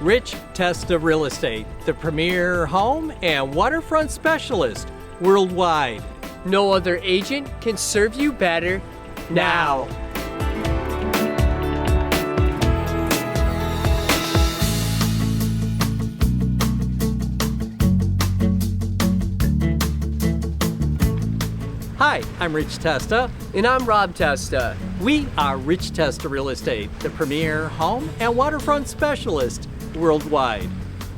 Rich Testa Real Estate, the premier home and waterfront specialist worldwide. No other agent can serve you better now. Hi, I'm Rich Testa. And I'm Rob Testa. We are Rich Testa Real Estate, the premier home and waterfront specialist worldwide.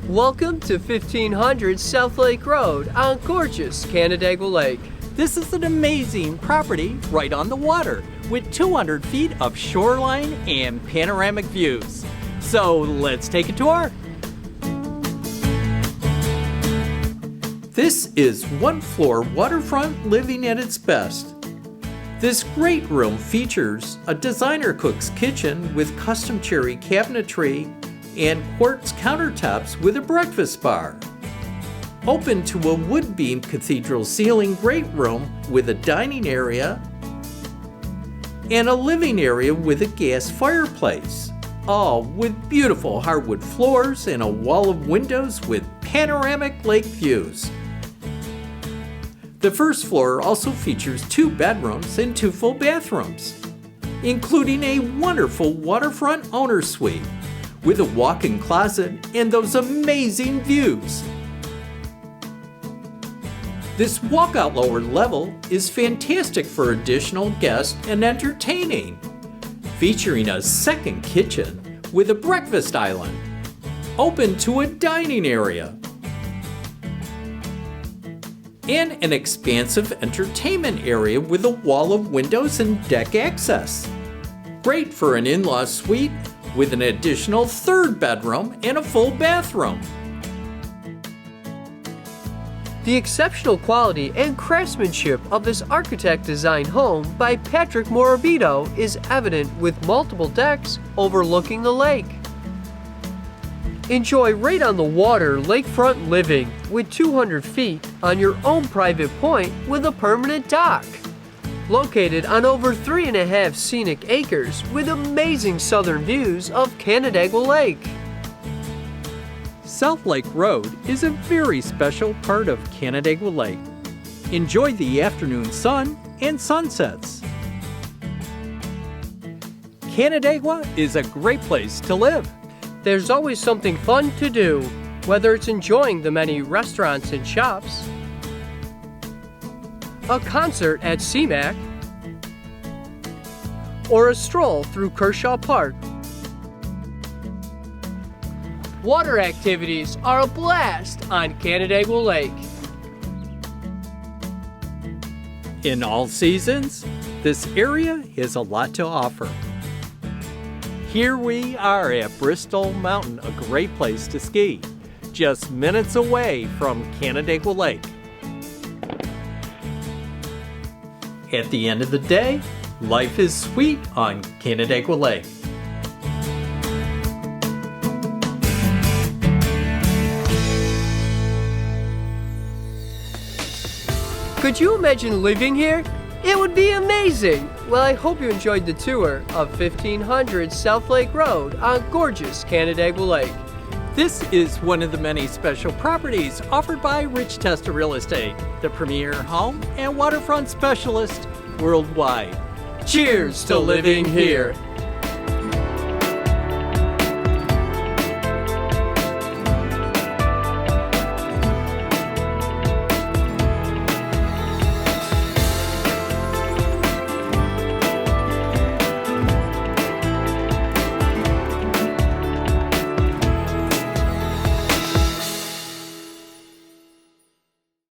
Welcome to 1500 South Lake Road on gorgeous Canandaigua Lake. This is an amazing property right on the water with 200 feet of shoreline and panoramic views. So let's take a tour. This is one-floor waterfront living at its best. This great room features a designer cook's kitchen with custom cherry cabinetry and quartz countertops with a breakfast bar. Open to a wood beam cathedral ceiling great room with a dining area and a living area with a gas fireplace, all with beautiful hardwood floors and a wall of windows with panoramic lake views. The first floor also features 2 bedrooms and 2 full bathrooms, including a wonderful waterfront owner's suite with a walk-in closet and those amazing views. This walkout lower level is fantastic for additional guests and entertaining, featuring a second kitchen with a breakfast island, open to a dining area, and an expansive entertainment area with a wall of windows and deck access. Great for an in-law suite with an additional 3rd bedroom and a full bathroom. The exceptional quality and craftsmanship of this architect-designed home by Patrick Morabito is evident with multiple decks overlooking the lake. Enjoy right on the water lakefront living with 200 feet on your own private point with a permanent dock. Located on over 3.5 scenic acres with amazing southern views of Canandaigua Lake. South Lake Road is a very special part of Canandaigua Lake. Enjoy the afternoon sun and sunsets. Canandaigua is a great place to live. There's always something fun to do, whether it's enjoying the many restaurants and shops, a concert at CMAC, or a stroll through Kershaw Park. Water activities are a blast on Canandaigua Lake. In all seasons, this area has a lot to offer. Here we are at Bristol Mountain, a great place to ski, just minutes away from Canandaigua Lake. At the end of the day, life is sweet on Canandaigua Lake. Could you imagine living here? It would be amazing! Well, I hope you enjoyed the tour of 1500 South Lake Road on gorgeous Canandaigua Lake. This is one of the many special properties offered by Rich Testa Real Estate, the premier home and waterfront specialist worldwide. Cheers to living here!